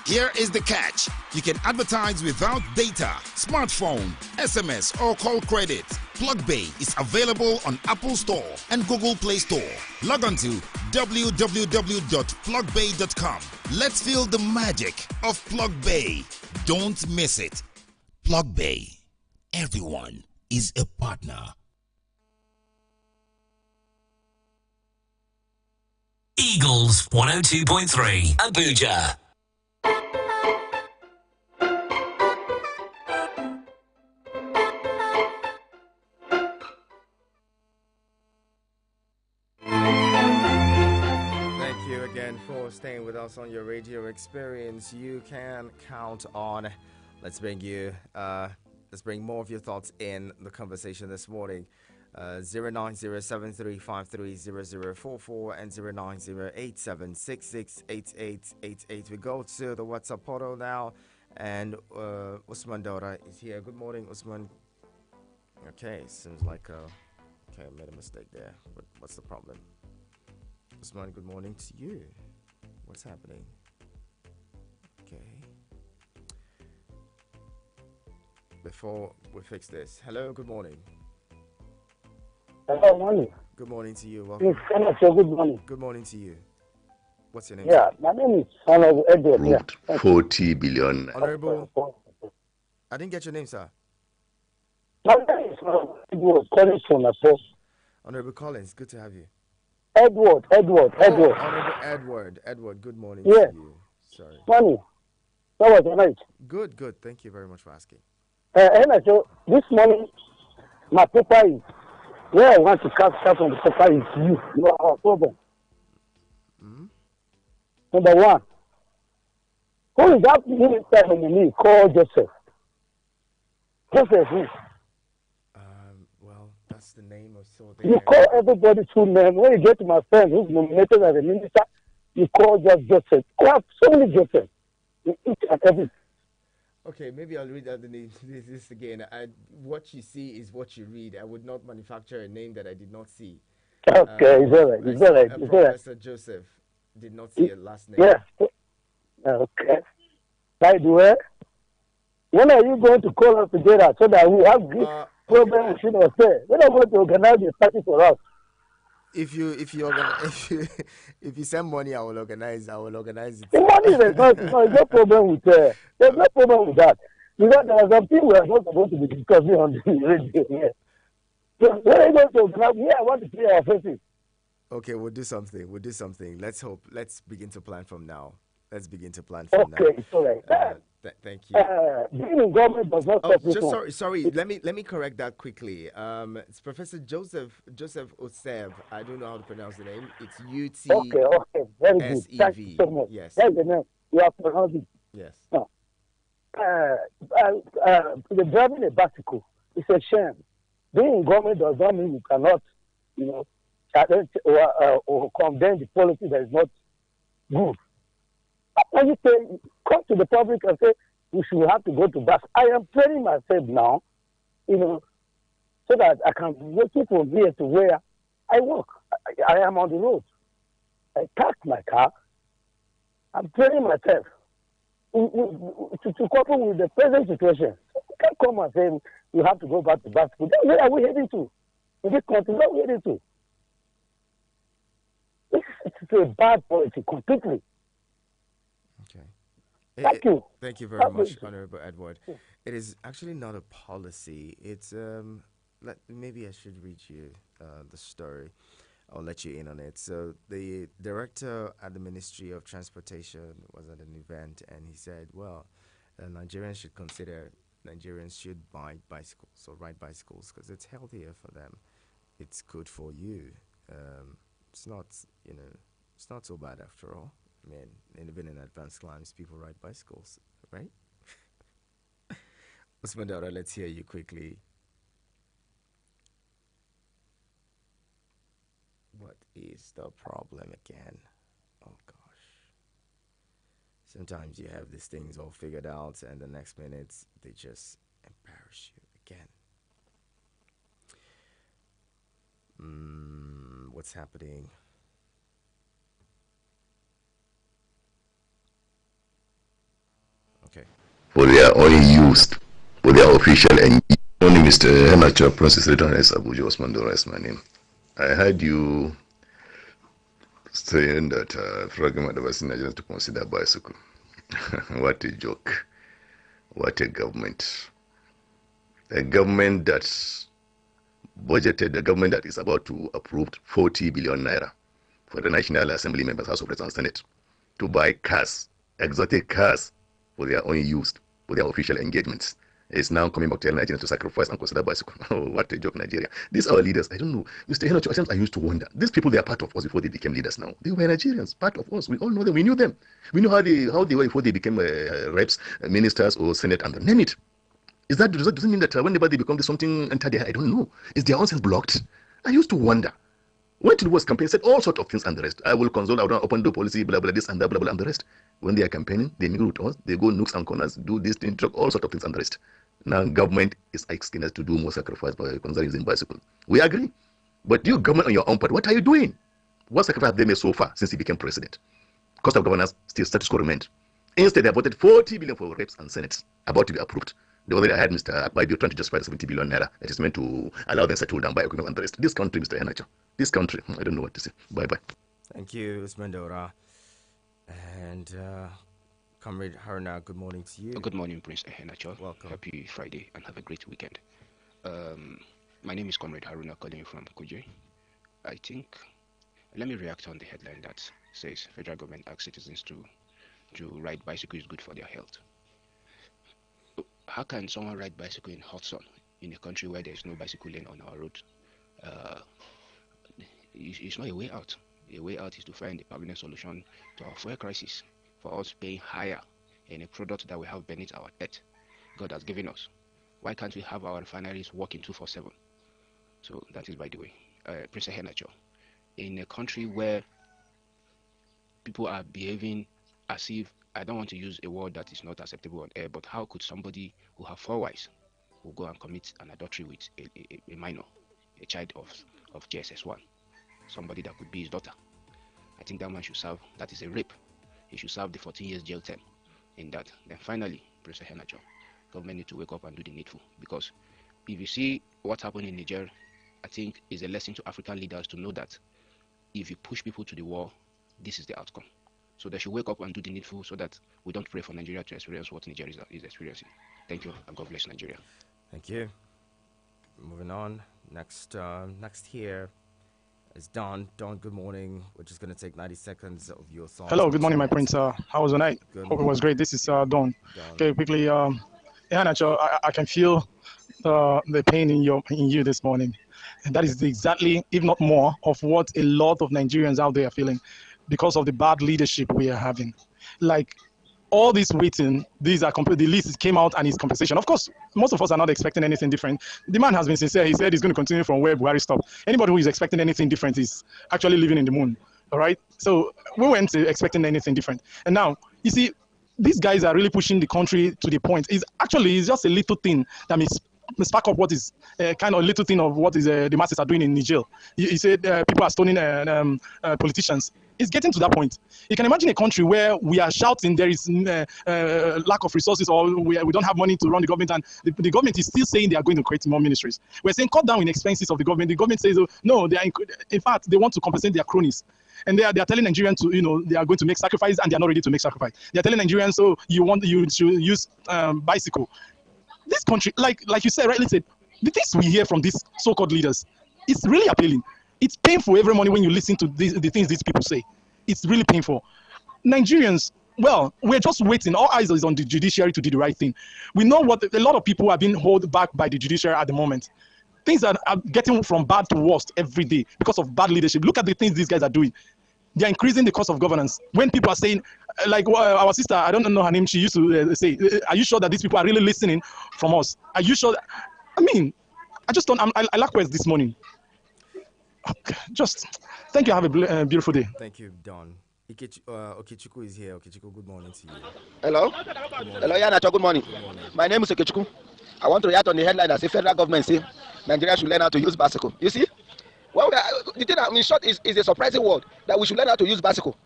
Here is the catch. You can advertise without data, smartphone, SMS or call credit. Plug Bay is available on Apple Store and Google Play Store. Log on to www.plugbay.com. Let's feel the magic of Plug Bay. Don't miss it. Plug Bay. Everyone is a partner. Eagles 102.3 Abuja. For staying with us on your radio experience. You can count on. Let's bring more of your thoughts in the conversation this morning. 09073530044 and 09087668888. We go to the WhatsApp portal now, and Usman Dora is here. Good morning, Usman. Okay, seems like I made a mistake there. But what's the problem? Usman, good morning to you. What's happening? Okay. Before we fix this, hello, good morning. Hello, morning. Good morning to you. Welcome. Good morning. Good morning to you. What's your name? Yeah, my name is Honorable Edward. Yeah. 40 billion. Honorable, I didn't get your name, sir. My name is Honorable Edward Collins from Napo. Honorable Collins, good to have you. Edward. Honorable Edward, good morning to you. Sorry. Morning. How was the night? Good. Thank you very much for asking. So this morning, my paper is, where I want to capture from the paper is you. You are our problem. Mm-hmm. Number one, who is that minister in me called Joseph? Joseph who? Well, that's the name of so. You call everybody two names. When you get to my friend who's nominated as a minister, you call just Joseph. You have so many Josephs in each and every. Okay, maybe I'll read out the name this again. What you see is what you read. I would not manufacture a name that I did not see. Okay, it's all right. It's all right. Professor Joseph did not see a last name. Yeah. Okay. By the way, when are you going to call us together so that we have this problem we should have said? When are you going to organize the party for us? If you send money, I will organize it. The money is not, there's no problem with there's no problem with that. Because there are some things we are not supposed to be discussing on the radio here. So when are you going to organize? Yeah, I want to see our faces. Okay, we'll do something. Let's begin to plan from now. Okay, it's all right. Thank you. Being in government does not stop just sorry. Let me correct that quickly. It's Professor Joseph Osev. I don't know how to pronounce the name. It's UT. Okay, very good. Thank you so much. Yes. That's the name. You have pronounced it. Yes. The driving a bicycle is a shame. Being in government does not mean you cannot, challenge or condemn the policy that is not good. When you say, come to the public and say, we should have to go to bus. I am training myself now, so that I can walk from here to where I work. I am on the road. I parked my car. I'm training myself to couple with the present situation. You can't come and say you have to go back to basketball. Where are we heading to? In this country, where are we heading to? It's a bad policy completely. Okay. Thank you. Thank you very much, Honorable Edward. It is actually not a policy. It's maybe I should read you the story. I'll let you in on it. So the director at the Ministry of Transportation was at an event, and he said, well, Nigerians should consider Nigerians should buy bicycles or ride bicycles because it's healthier for them. It's good for you. It's not, it's not so bad after all. I mean, even in advanced climes, people ride bicycles, right? Usman Daura, let's hear you quickly. What is the problem again? Oh, gosh. Sometimes you have these things all figured out, and the next minute, they just embarrass you again. What's happening? Okay. For their unused, for their official and only Mr. Henacho, Princess Returns Abuja Osman Daura is my name. I heard you saying that Fragma Davasi Nigerians to consider bicycle. What a joke. What a government. A government that's budgeted, a government that is about to approve 40 billion naira for the National Assembly members, House of Representatives and Senate to buy cars, exotic cars for their own use, for their official engagements. It's now coming back to tell Nigerians to sacrifice and consider bicycle. Oh, what a joke, Nigeria. These are our leaders. I don't know. Mr. Henoch, at times I used to wonder. These people, they are part of us before they became leaders now. They were Nigerians, part of us. We all know them. We knew them. We knew how they were before they became reps, ministers, or Senate, and name it. Does it mean that whenever they become something enter there? I don't know. Is their own sense blocked? I used to wonder. Went to the West campaign, said all sorts of things and the rest. I will consult, I will open door policy, blah, blah, this and that, blah, blah, and the rest. When they are campaigning, they mingle with us, they go nooks and corners, do this, talk, all sorts of things and the rest. Now, government is asking us to do more sacrifice by concerning using bicycle. We agree. But you, government, on your own part, what are you doing? What sacrifice have they made so far since he became president? Cost of governance, still status quo remained. Instead, they voted 40 billion for reps and senates, about to be approved. The other day I had Mr. Akpabio trying to justify the 70 billion naira that is meant to allow them to settle down by equipment and the rest. This country, Mr. Henacho, this country, I don't know what to say. Bye-bye. Thank you, Usman Daura. And Comrade Haruna, good morning to you. Good morning, Prince Henacho. Welcome. Happy Friday and have a great weekend. My name is Comrade Haruna, calling you from Kuje. I think, let me react on the headline that says federal government asks citizens to ride bicycle is good for their health. How can someone ride bicycle in hot sun in a country where there is no bicycle lane on our road? It's not a way out. A way out is to find a permanent solution to our fuel crisis, for us paying higher in a product that we have beneath our earth God has given us. Why can't we have our refineries working 24/7? So that is by the way. Prince Henacho, in a country where people are behaving as if, I don't want to use a word that is not acceptable on air, but how could somebody who have 4 wives who go and commit an adultery with a minor, a child of JSS1, somebody that could be his daughter? I think that man should serve, that is a rape. He should serve the 14 years jail term in that. Then finally, Prince Henacho, government need to wake up and do the needful, because if you see what happened in Niger, I think is a lesson to African leaders to know that if you push people to the wall, this is the outcome. So they should wake up and do the needful so that we don't pray for Nigeria to experience what Nigeria is experiencing. Thank you, and God bless Nigeria. Thank you. Moving on. Next here, It's Don. Don, good morning. We're just going to take 90 seconds of your thoughts. Hello, good morning, my prince. How was the night? Hope it was great. This is Don. Okay, quickly. Yeah, Nacho, I can feel the pain in you this morning. And that is exactly, if not more, of what a lot of Nigerians out there are feeling because of the bad leadership we are having. Like, all this waiting, these are the list came out and his compensation. Of course, most of us are not expecting anything different. The man has been sincere. He said he's going to continue from where Buhari stopped. Anybody who is expecting anything different is actually living in the moon. All right. So we weren't expecting anything different. And now, you see, these guys are really pushing the country to the point. It's just a little thing that may spark up what is kind of a little thing of what is the masses are doing in Niger. He said people are stoning politicians. It's getting to that point. You can imagine a country where we are shouting there is lack of resources, or we don't have money to run the government, and the government is still saying they are going to create more ministries. We're saying cut down in expenses of the government. The government says, oh, no, they are in fact, they want to compensate their cronies. And they are telling Nigerians to, they are going to make sacrifices, and they are not ready to make sacrifice. They are telling Nigerians, so you should use bicycle. This country, like you said, rightly said, the things we hear from these so-called leaders, it's really appealing. It's painful every morning when you listen to the things these people say. It's really painful. Nigerians, well, we're just waiting. All eyes is on the judiciary to do the right thing. We know what a lot of people are being held back by the judiciary at the moment. Things are getting from bad to worst every day because of bad leadership. Look at the things these guys are doing. They're increasing the cost of governance. When people are saying, like our sister, I don't know her name, she used to say, are you sure that these people are really listening from us? Are you sure? I mean, I just don't, I lack words this morning. Okay, just, thank you. Have a beautiful day. Thank you, Don. Okechukwu is here. Okechukwu, good morning to you. Hello? Hello, Yanacho, good morning. Good morning. My name is Okechukwu. I want to react on the headline that says federal government say Nigeria should learn how to use bicycle. You see? Well, the thing in short is a surprising word that we should learn how to use bicycle.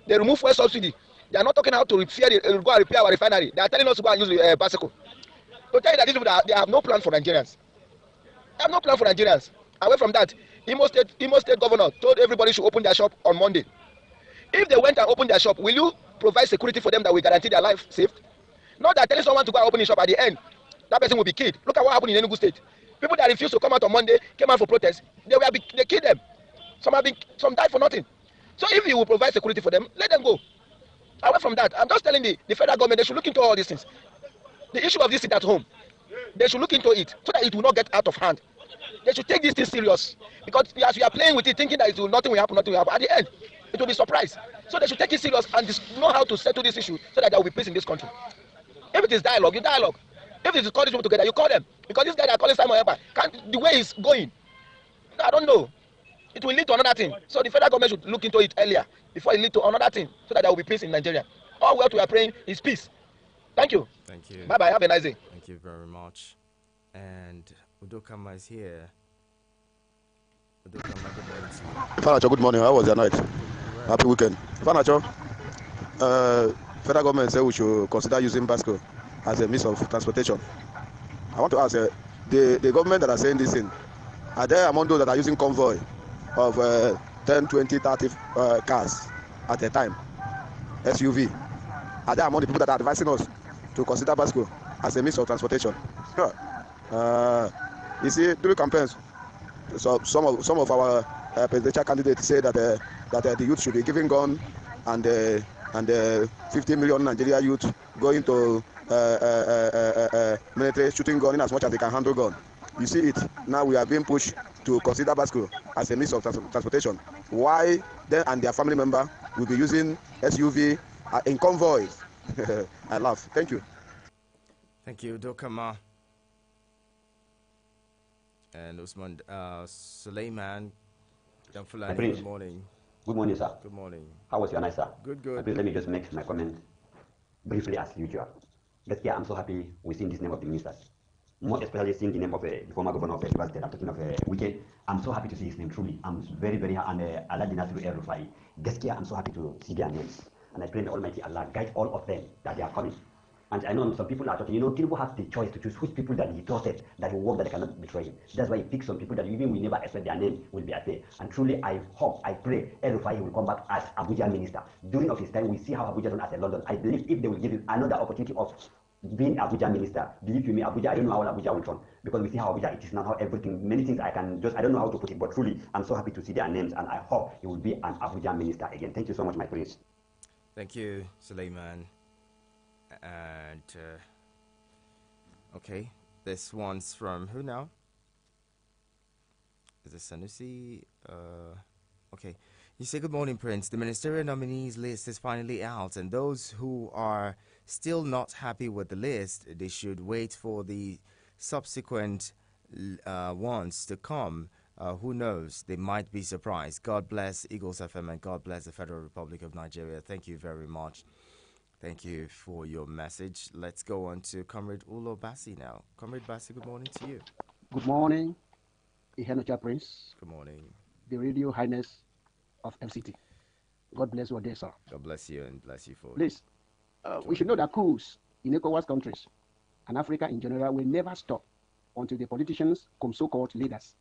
They remove fuel subsidy. They are not talking how to go and repair our refinery. They are telling us to go and use bicycle. To tell you that these people, they have no plan for Nigerians. They have no plan for Nigerians. Away from that, Imo State governor told everybody should open their shop on Monday. If they went and opened their shop, will you provide security for them that will guarantee their life safe? Not that telling someone to go and open a shop at the end, that person will be killed. Look at what happened in Enugu State. People that refused to come out on Monday came out for protest. They killed them. Some died for nothing. So if you will provide security for them, let them go. Away from that, I'm just telling the federal government they should look into all these things. The issue of this sit at home, they should look into it so that it will not get out of hand. They should take this thing serious, because as we are playing with it, thinking that nothing will happen, at the end, it will be surprise. So they should take it serious and know how to settle this issue so that there will be peace in this country. If it is dialogue, you dialogue. If it is calling people together, you call them. Because this guy that calling Simon Ekpa, the way he's going, I don't know. It will lead to another thing. So the federal government should look into it earlier before it lead to another thing, so that there will be peace in Nigeria. All what we are praying is peace. Thank you. Thank you. Bye-bye. Have a nice day. Thank you very much. And Udokama is here. Udokama, good morning to you. Fanacho, good morning. How was your night? Happy weekend. Fanacho, federal government said we should consider using bicycle as a means of transportation. I want to ask, the government that are saying this thing, are there among those that are using convoy of 10, 20, 30 cars at a time, SUV? Are there among the people that are advising us to consider bicycle as a means of transportation? Sure. You see, during campaigns, so some of our presidential candidates say that the youth should be given gun, and 50 million Nigeria youth going to military shooting gun in as much as they can handle gun. You see it now. We are being pushed to consider bicycle as a means of transportation. Why they and their family member will be using SUV in convoys? I laugh. Thank you. Thank you, Dokama. And Usman Suleiman Damfulani, good morning. Good morning, sir. Good morning. How was your night, sir? Good, good. Please let me just make my comment briefly as usual. Yeah, I'm so happy we've seen this name of the ministers. More especially seeing the name of the former governor of the State. I'm talking of Wike. I'm so happy to see his name, truly. I'm very, very happy. And Alhaji Nasiru El-Rufai. I'm so happy to see their names. And I pray the Almighty Allah guide all of them that they are coming. And I know some people are talking, Tinubu has the choice to choose which people that he trusted, that will work, that they cannot betray him. That's why he picks some people that even we never expect their name will be at there. And truly, I hope, I pray, El-Rufai will come back as Abuja minister. During of his time, we see how Abuja done as a London. I believe if they will give him another opportunity of being Abuja minister, believe you me, Abuja, I don't know how Abuja will turn, because we see how Abuja it is now, how everything, many things I don't know how to put it, but truly, I'm so happy to see their names, and I hope he will be an Abuja minister again. Thank you so much, my prince. Thank you, Suleiman. And, okay, this one's from who now? Is it Sanusi? Okay. You say, good morning, Prince. The ministerial nominees list is finally out, and those who are still not happy with the list, they should wait for the subsequent ones to come. Who knows? They might be surprised. God bless Eagles FM and God bless the Federal Republic of Nigeria. Thank you very much. Thank you for your message. Let's go on to Comrade Ulo Bassi now. Comrade Bassi, good morning to you. Good morning, Ihenocha Prince. Good morning. The Radio Highness of FCT. God bless your day, sir. God bless you and bless you for. Please, we should know that coups in ECOWAS countries and Africa in general will never stop until the politicians, so-called leaders,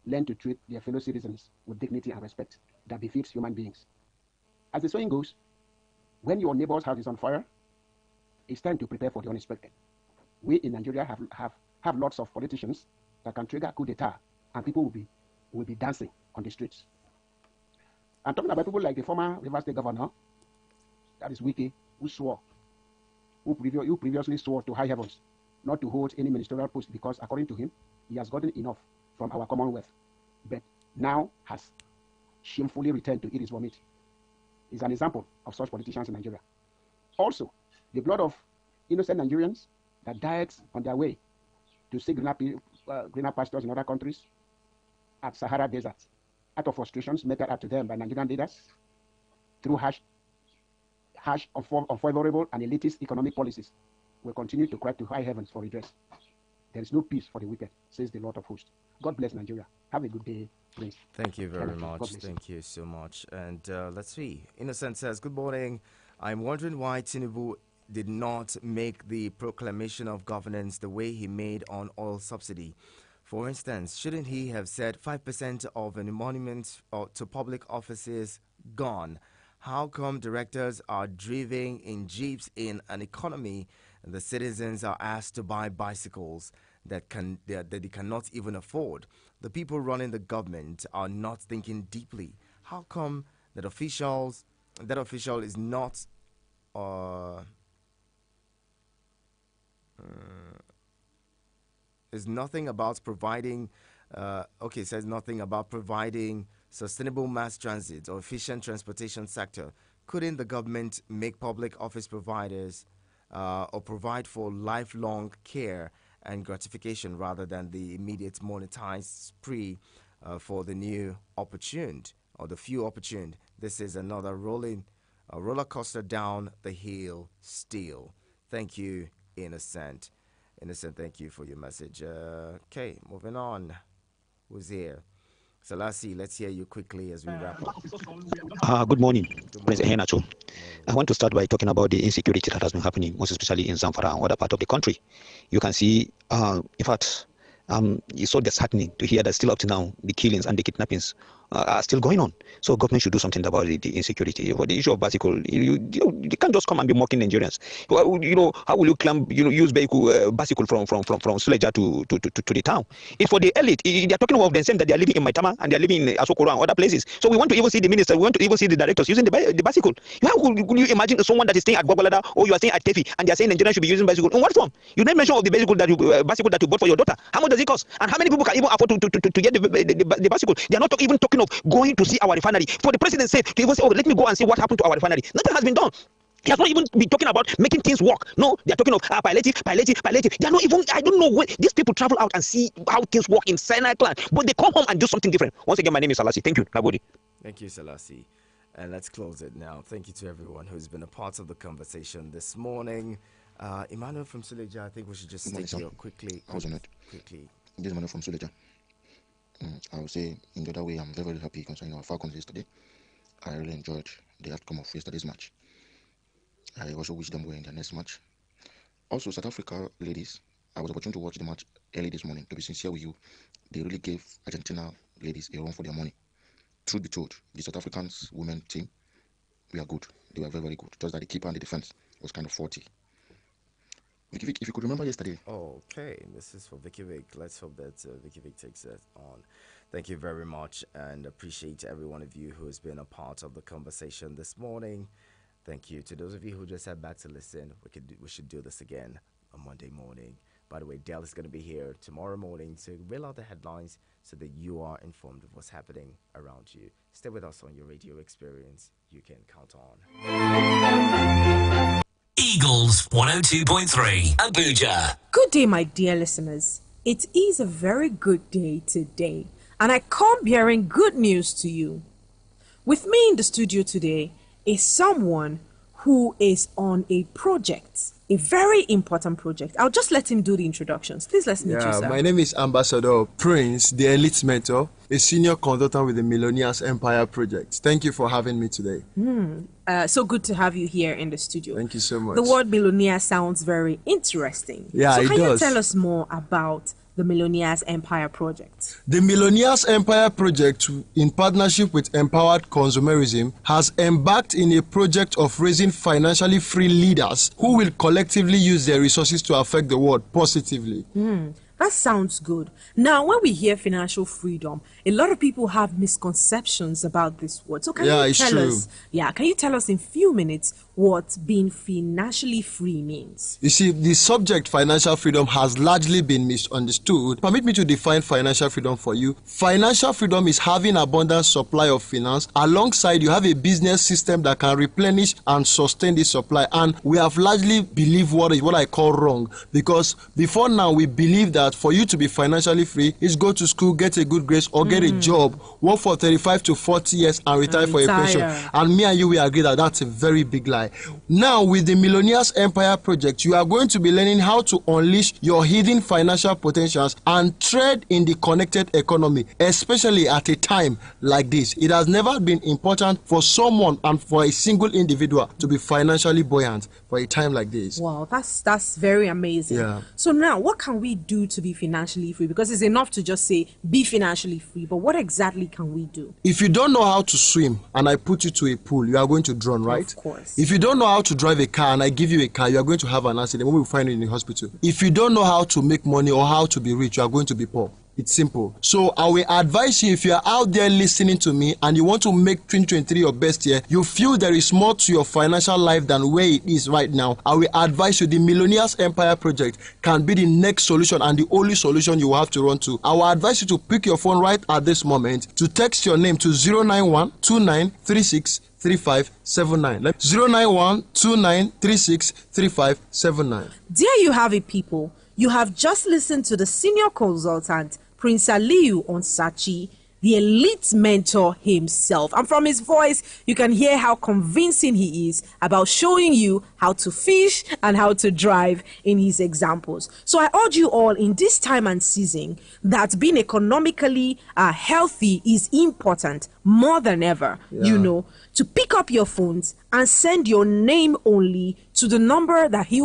learn to treat their fellow citizens with dignity and respect that befits human beings. As the saying goes, when your neighbor's house is on fire, it's time to prepare for the unexpected. We in Nigeria have lots of politicians that can trigger coup d'etat, and people will be dancing on the streets. I'm talking about people like the former Rivers State Governor, that is Wike, who previously swore to high heavens not to hold any ministerial post because, according to him, he has gotten enough from our Commonwealth, but now has shamefully returned to eat his vomit. He's an example of such politicians in Nigeria. Also, the blood of innocent Nigerians that died on their way to seek greener pastures in other countries at Sahara Desert, out of frustrations meted out to them by Nigerian leaders through harsh, unfavorable and elitist economic policies, will continue to cry to high heavens for redress. There is no peace for the wicked, says the Lord of hosts. God bless Nigeria. Have a good day, Prince. Thank you very much. Thank you so much. And let's see. Innocent says, good morning. I'm wondering why Tinubu did not make the proclamation of governance the way he made on oil subsidy. For instance, shouldn't he have said 5% of an emolument to public offices gone? How come directors are driving in jeeps in an economy and the citizens are asked to buy bicycles that they cannot even afford? The people running the government are not thinking deeply. How come that official is not is nothing about providing says nothing about providing sustainable mass transit or efficient transportation sector. Couldn't the government make public office providers or provide for lifelong care and gratification rather than the immediate monetized spree for the new opportuned or the few opportuned? This is another roller coaster down the hill still. Thank you, Innocent. Innocent, thank you for your message. Okay, moving on. Who's here? Salasi, let's hear you quickly as we wrap up. Good morning, Prince Ehenacho. I want to start by talking about the insecurity that has been happening, most especially in Zamfara and other part of the country. You can see, in fact, it's so disheartening to hear that still up to now, the killings and the kidnappings are still going on. So government should do something about the insecurity. For the issue of bicycle, you can't just come and be mocking Nigerians. How will you climb, use bicycle from Suleja to the town? It's for the elite. They're talking about themselves that they're living in Maitama and they're living in Asokoro and other places. So we want to even see the minister, we want to even see the directors using the bicycle. How could you imagine someone that is staying at Gwagwalada or you are staying at Tefi and they're saying Nigerians should be using bicycle? In what form? You didn't mention of the bicycle that you bought for your daughter. How much does it cost? And how many people can even afford to get the bicycle? They're not even talking of going to see our refinery. For the president said to even say, let me go and see what happened to our refinery. Nothing has been done. He has not even been talking about making things work. No, they are talking of palliative. They are not even, I don't know when these people travel out and see how things work in Sinai clan, but they come home and do something different. Once again, my name is Salasi. Thank you. Nagodi. Thank you, Salasi. And let's close it now. Thank you to everyone who's been a part of the conversation this morning. Emmanuel from Suleja, I think we should just stick here quickly. Quickly. This is Emmanuel from Suleja. I would say in the other way, I'm very, very happy concerning our Falcons yesterday. I really enjoyed the outcome of yesterday's match. I also wish them well in their next match. Also, South Africa ladies, I was opportunity to watch the match early this morning. To be sincere with you, they really gave Argentina ladies a run for their money. Truth be told, the South Africans women team, we are good. They were very, very good. Just that the keeper and the defense was kind of faulty. Vicky Vic, if you could remember yesterday. Okay, this is for Vicky Vic. Let's hope that Vicky Vic takes that on. Thank you very much, and appreciate every one of you who has been a part of the conversation this morning. Thank you to those of you who just sat back to listen. We should do this again on Monday morning. By the way, Dale is going to be here tomorrow morning to reel out the headlines so that you are informed of what's happening around you. Stay with us on your radio experience. You can count on. Eagles 102.3 Abuja. Good day, my dear listeners. It is a very good day today, and I come bearing good news to you. With me in the studio today is someone who is on a project, a very important project. I'll just let him do the introductions. Please let's meet you, sir. My name is Ambassador Prince, the elite mentor, a senior consultant with the Millionaires Empire Project. Thank you for having me today. So good to have you here in the studio. Thank you so much. The word millionaire sounds very interesting. Yeah, so it can does. you tell us more about the Millionaires Empire Project? The Millionaires Empire Project, in partnership with Empowered Consumerism, has embarked in a project of raising financially free leaders who will collectively use their resources to affect the world positively. That sounds good. Now, when we hear financial freedom, a lot of people have misconceptions about this word. So can you tell us in few minutes what being financially free means? You see, the subject financial freedom has largely been misunderstood. Permit me to define financial freedom for you. Financial freedom is having abundant supply of finance. Alongside, you have a business system that can replenish and sustain the supply. And we have largely believed what I call wrong. Because before now, we believe that for you to be financially free is go to school, get a good grade, or get a job, work for 35 to 40 years and retire for a pension. And me and you, we agree that that's a very big lie. Now, with the Millionaires Empire Project, you are going to be learning how to unleash your hidden financial potentials and trade in the connected economy, especially at a time like this. It has never been important for someone and for a single individual to be financially buoyant for a time like this. Wow, that's very amazing. Yeah. So now, what can we do to be financially free? Because it's enough to just say, be financially free, but what exactly can we do? If you don't know how to swim and I put you to a pool, you are going to drown, right? Of course. If you don't know how to drive a car and I give you a car, you are going to have an accident when we find you in the hospital. If you don't know how to make money or how to be rich, you are going to be poor. It's simple. So I will advise you, if you are out there listening to me and you want to make 2023 your best year, you feel there is more to your financial life than where it is right now, I will advise you the Millionaires Empire Project can be the next solution and the only solution you will have to run to. I will advise you to pick your phone right at this moment, to text your name to 091-2936-3579. 091-2936-3579. There you have it, people. You have just listened to the senior consultant, Prince Aliyu Onsachi, the elite mentor himself. And from his voice, you can hear how convincing he is about showing you how to fish and how to drive in his examples. So I urge you all in this time and season that being economically healthy is important more than ever, to pick up your phones and send your name only to the number that he'll